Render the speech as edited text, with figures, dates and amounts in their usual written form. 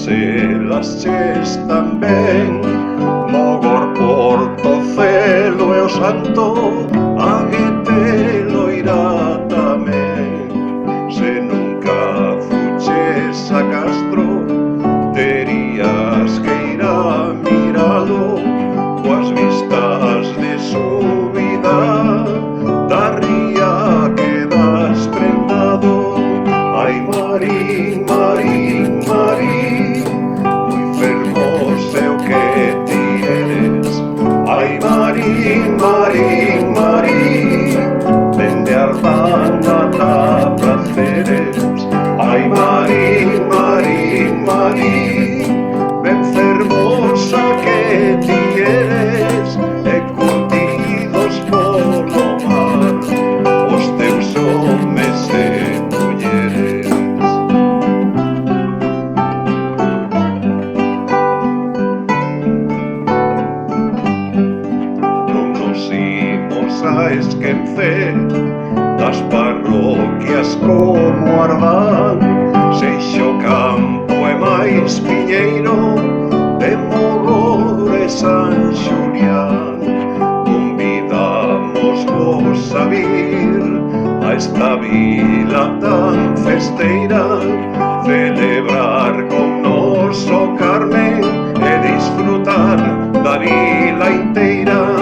las ches tamén, mogor Portocelo e o Santo, a guete loira tamén. Se nunca fuches a Castro, terías que ir a miralo, coas vistas de subida da ría quedas prendado. Ai, Marín, Marín, Marín, moi fermoso é o que ti eres. Ai, Marín, Marín, Marín, dende Arlanda ata Praceres. Ai, Marín, Marín, Marín, ben fermosa que ti eres, e curtidos polo mar os teus homes e mulleres. Non nos imos a esquecer das parroquias como Ardán, Seixo Campo e máis Piñeiro, de Mogor e San Xulián. Convidamos vos a vir a esta vila tan festeira, celebrar con nos o Carmen e disfrutar da vila inteira.